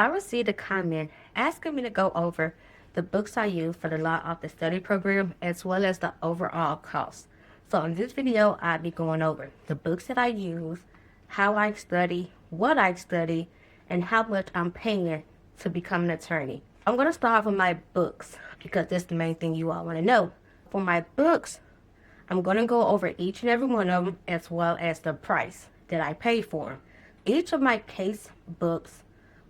I received a comment asking me to go over the books I use for the Law of the Study program as well as the overall cost. So in this video, I'll be going over the books that I use, how I study, what I study, and how much I'm paying to become an attorney. I'm going to start with my books because that's the main thing you all want to know. For my books, I'm going to go over each and every one of them as well as the price that I paid for them. Each of my case books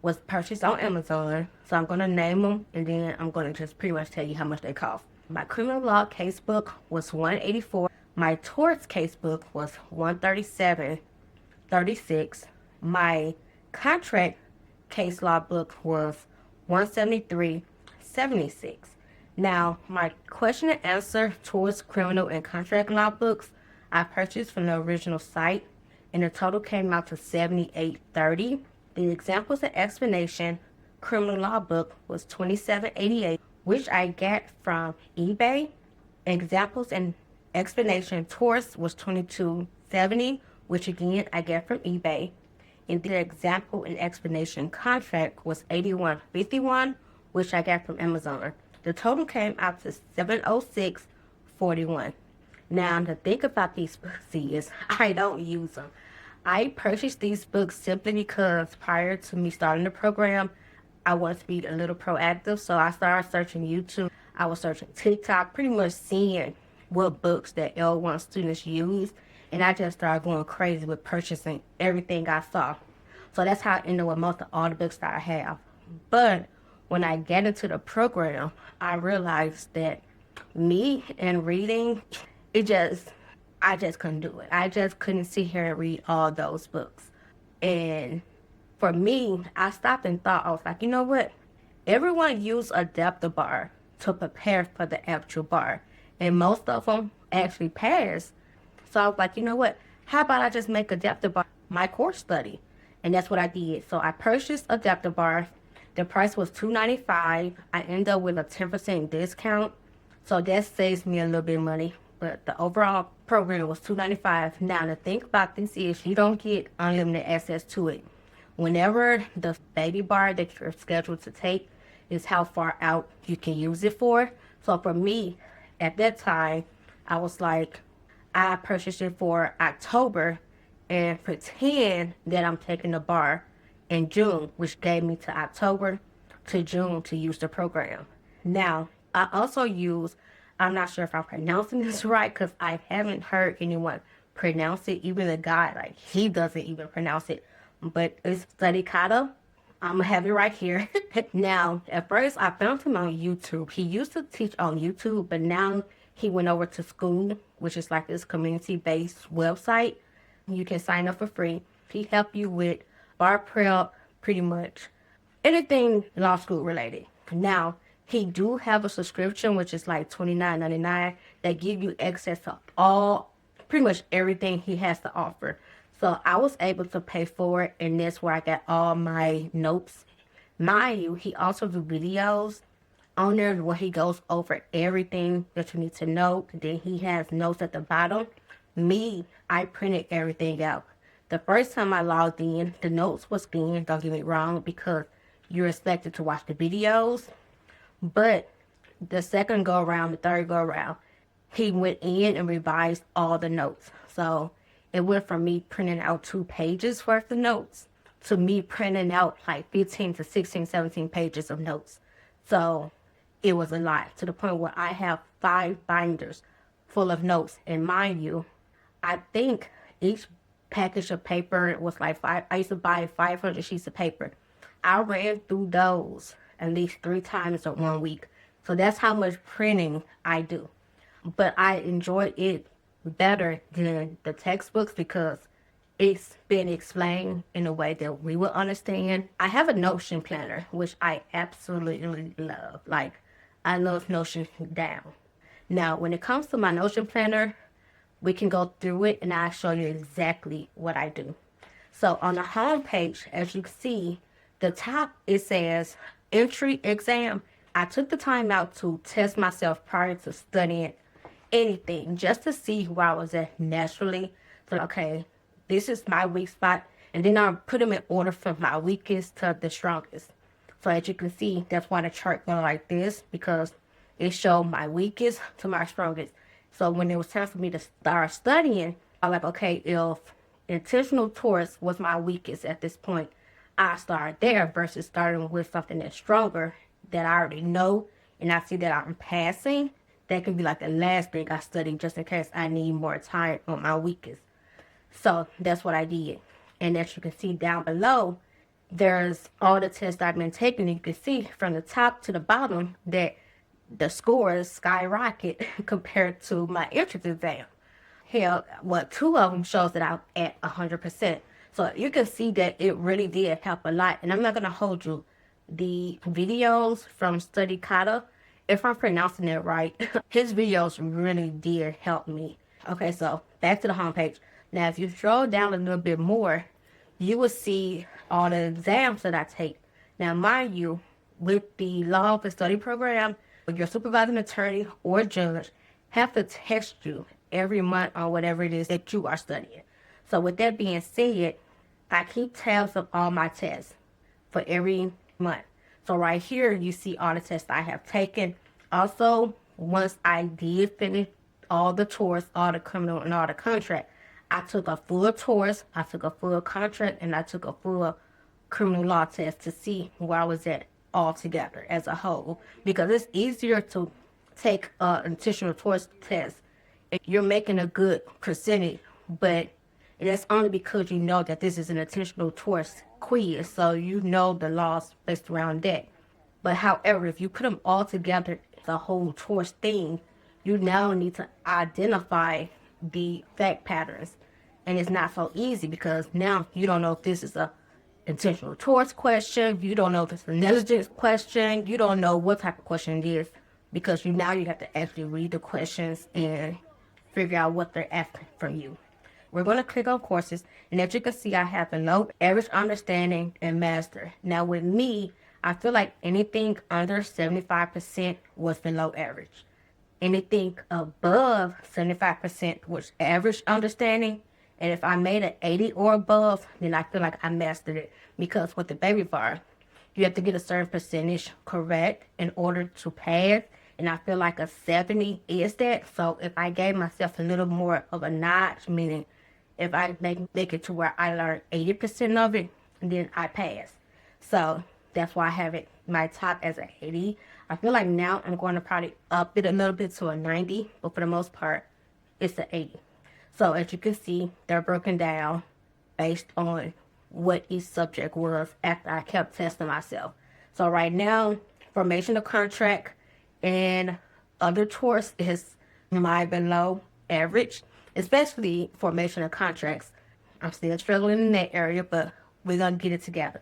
was purchased on Amazon, so I'm going to name them and then I'm going to just pretty much tell you how much they cost. My criminal law case book was $184. My torts case book was $137.36. My contract case law book was $173.76. Now, my question and answer towards criminal and contract law books I purchased from the original site, and the total came out to $78.30. The examples and explanation criminal law book was $27.88, which I got from eBay. Examples and explanation torts was $22.70, which again I got from eBay. And the example and explanation contract was $81.51, which I got from Amazon. The total came out to $706.41. Now, the thing about these books is I don't use them. I purchased these books simply because prior to me starting the program, I wanted to be a little proactive. So I started searching YouTube. I was searching TikTok, pretty much seeing what books that L1 students use. And I just started going crazy with purchasing everything I saw. So that's how I ended up with most of all the books that I have. But when I get into the program, I realized that me and reading, I just couldn't do it. I just couldn't sit here and read all those books. And for me, I stopped and thought, I was like, you know what? Everyone use Adaptibar to prepare for the actual bar. And most of them actually pass. So I was like, you know what? How about I just make Adaptibar my course study? And that's what I did. So I purchased Adaptibar. The price was $2.95. I ended up with a 10% discount. So that saves me a little bit of money. But the overall program was $2.95. Now, the thing about this is you don't get unlimited access to it. Whenever the baby bar that you're scheduled to take is how far out you can use it for. So for me, at that time, I was like, I purchased it for October and pretend that I'm taking the bar in June, which gave me to October to June to use the program. Now, I also use, I'm not sure if I'm pronouncing this right because I haven't heard anyone pronounce it. Even the guy, like, he doesn't even pronounce it. But it's Studicata. I'm going to have it right here. Now, at first, I found him on YouTube. He used to teach on YouTube, but now he went over to school, which is like this community-based website. You can sign up for free. He help you with bar prep, pretty much anything law school related. Now, he do have a subscription, which is like $29.99, that give you access to pretty much everything he has to offer. So I was able to pay for it, and that's where I got all my notes. Mind you, he also do videos on there where he goes over everything that you need to know. Then he has notes at the bottom. Me, I printed everything out. The first time I logged in, the notes was scanned, don't get me wrong, because you're expected to watch the videos. But the second go around, the third go around, he went in and revised all the notes. So it went from me printing out 2 pages worth of notes to me printing out like 15 to 16, 17 pages of notes. So it was a lot, to the point where I have 5 binders full of notes. And mind you, I think each package of paper was like I used to buy 500 sheets of paper. I ran through those at least 3 times in 1 week. So that's how much printing I do. But I enjoy it better than the textbooks because it's been explained in a way that we will understand. I have a Notion planner, which I absolutely love. Like, I love Notion down. Now, when it comes to my Notion planner, we can go through it and I'll show you exactly what I do. So on the home page, as you can see, the top, it says entry exam. I took the time out to test myself prior to studying anything, just to see where I was at naturally. So, okay, this is my weak spot. And then I'll put them in order from my weakest to the strongest. So as you can see, that's why the chart going like this, because it showed my weakest to my strongest. So when it was time for me to start studying, I was like, okay, if intentional towards was my weakest at this point, I start there versus starting with something that's stronger that I already know and I see that I'm passing. That can be like the last thing I study just in case I need more time on my weakest. So that's what I did. And as you can see down below, there's all the tests I've been taking. You can see from the top to the bottom that the scores skyrocket compared to my entrance exam. Hell, what, two of them shows that I'm at 100%. So you can see that it really did help a lot. And I'm not going to hold you. The videos from Studicata, if I'm pronouncing it right, his videos really did help me. Okay, so back to the homepage. Now, if you scroll down a little bit more, you will see all the exams that I take. Now, mind you, with the law of the study program, your supervising attorney or judge have to test you every month on whatever it is that you are studying. So with that being said, I keep tabs of all my tests for every month. So right here, you see all the tests I have taken. Also, once I did finish all the tours, all the criminal and all the contract, I took a full tours, I took a full contract, and I took a full criminal law test to see where I was at all together as a whole. Because it's easier to take an intentional tours test if you're making a good percentage, but that's only because you know that this is an intentional tours quiz, so you know the laws based around that. But however, if you put them all together, the whole tours thing, you now need to identify the fact patterns. And it's not so easy because now you don't know if this is a intentional towards question, you don't know if it's a negligence question, you don't know what type of question it is because you have to actually read the questions and figure out what they're asking from you. We're going to click on courses, and as you can see, I have below average understanding and master. Now with me, I feel like anything under 75% was below average. Anything above 75% was average understanding. And if I made an 80 or above, then I feel like I mastered it. Because with the baby bar, you have to get a certain percentage correct in order to pass. And I feel like a 70 is that. So if I gave myself a little more of a notch, meaning if I make it to where I learned 80% of it, then I pass. So that's why I have it my top as an 80. I feel like now I'm going to probably up it a little bit to a 90, but for the most part, it's an 80. So as you can see, they're broken down based on what each subject was after I kept testing myself. So right now, formation of contract and other tours is my below average, especially formation of contracts. I'm still struggling in that area, but we're going to get it together.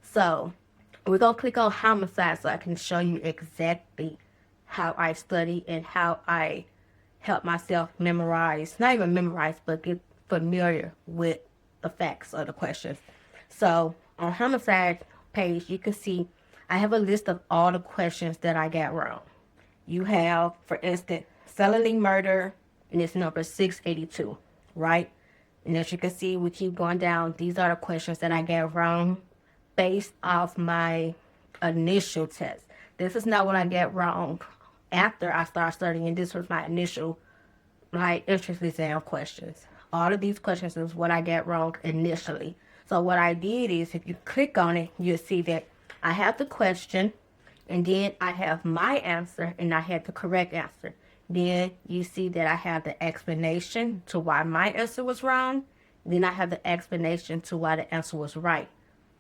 So we're going to click on homicide so I can show you exactly how I study and how I help myself memorize, not even memorize, but get familiar with the facts of the questions. So on homicide page, you can see I have a list of all the questions that I got wrong. You have, for instance, felony murder, and it's number 682, right? And as you can see, we keep going down. These are the questions that I got wrong based off my initial test. This is not what I get wrong after I start studying. This was my entrance exam questions. All of these questions is what I get wrong initially. So what I did is, if you click on it, you'll see that I have the question, and then I have my answer, and I had the correct answer. Then you see that I have the explanation to why my answer was wrong. Then I have the explanation to why the answer was right.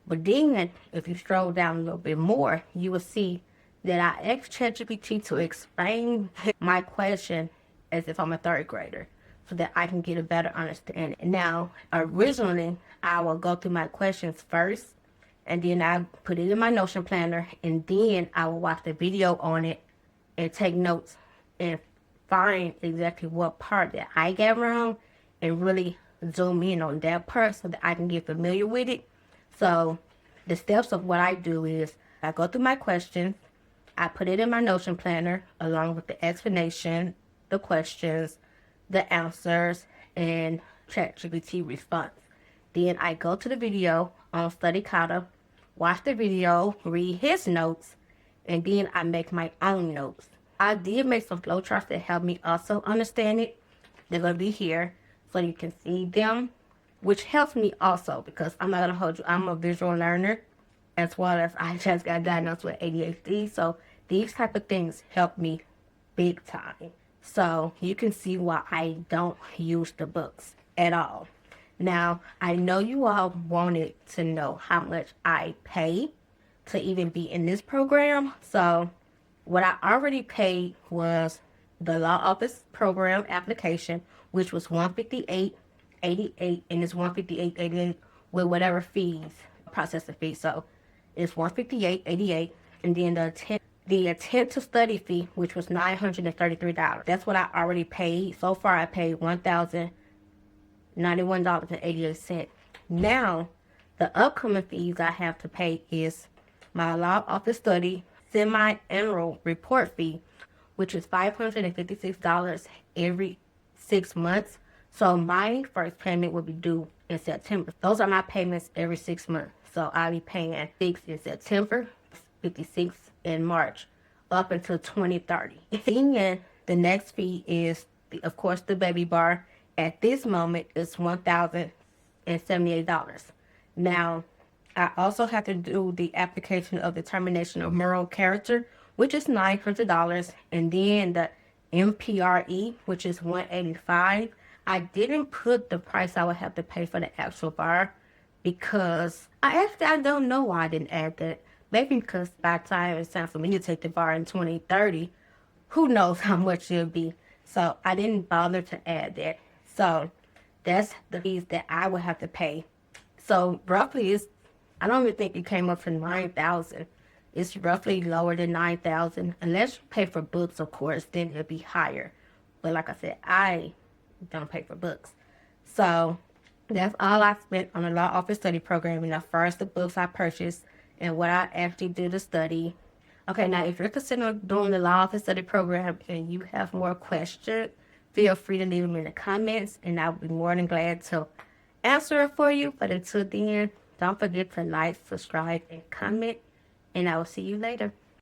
But then, if you scroll down a little bit more, you will see that I asked ChatGPT to explain my question as if I'm a third grader so that I can get a better understanding. Now, originally, I will go through my questions first, and then I put it in my Notion planner, and then I will watch the video on it and take notes and find exactly what part that I got wrong and really zoom in on that part so that I can get familiar with it. So the steps of what I do is I go through my questions, I put it in my Notion planner along with the explanation, the questions, the answers, and ChatGPT response. Then I go to the video on Studicata watch the video, read his notes, and then I make my own notes. I did make some flowcharts that help me also understand it. They're going to be here so you can see them, which helps me also because I'm not going to hold you. I'm a visual learner as well as I just got diagnosed with ADHD. So these type of things help me big time. So you can see why I don't use the books at all. Now, I know you all wanted to know how much I pay to even be in this program. So what I already paid was the law office program application, which was $158.88, and it's $158.88 with whatever fees, processing fees. So it's $158.88, and then the attempt to study fee, which was $933. That's what I already paid. So far, I paid $1,091.88. Now, the upcoming fees I have to pay is my law office study semi-annual report fee, which is $556 every 6 months. So my first payment will be due in September. Those are my payments every 6 months. So I'll be paying 6 in September, 56 in March, up until 2030. Then the next fee is, of course, the baby bar. At this moment, it's $1,078. Now, I also have to do the application of determination of moral character, which is $900, and then the MPRE, which is $185. I didn't put the price I would have to pay for the actual bar because I don't know why I didn't add that. Maybe because by the time it's time for me to take the bar in 2030, who knows how much it'll be. So I didn't bother to add that. So that's the fees that I would have to pay. So roughly I don't even think it came up to 9,000. It's roughly lower than 9,000. Unless you pay for books, of course, then it'll be higher. But like I said, I don't pay for books. So that's all I spent on the law office study program. And as far as the books I purchased and what I actually did to study. Okay, now if you're considering doing the law office study program and you have more questions, feel free to leave them in the comments and I'll be more than glad to answer it for you. But until then, don't forget to like, subscribe, and comment. And I will see you later.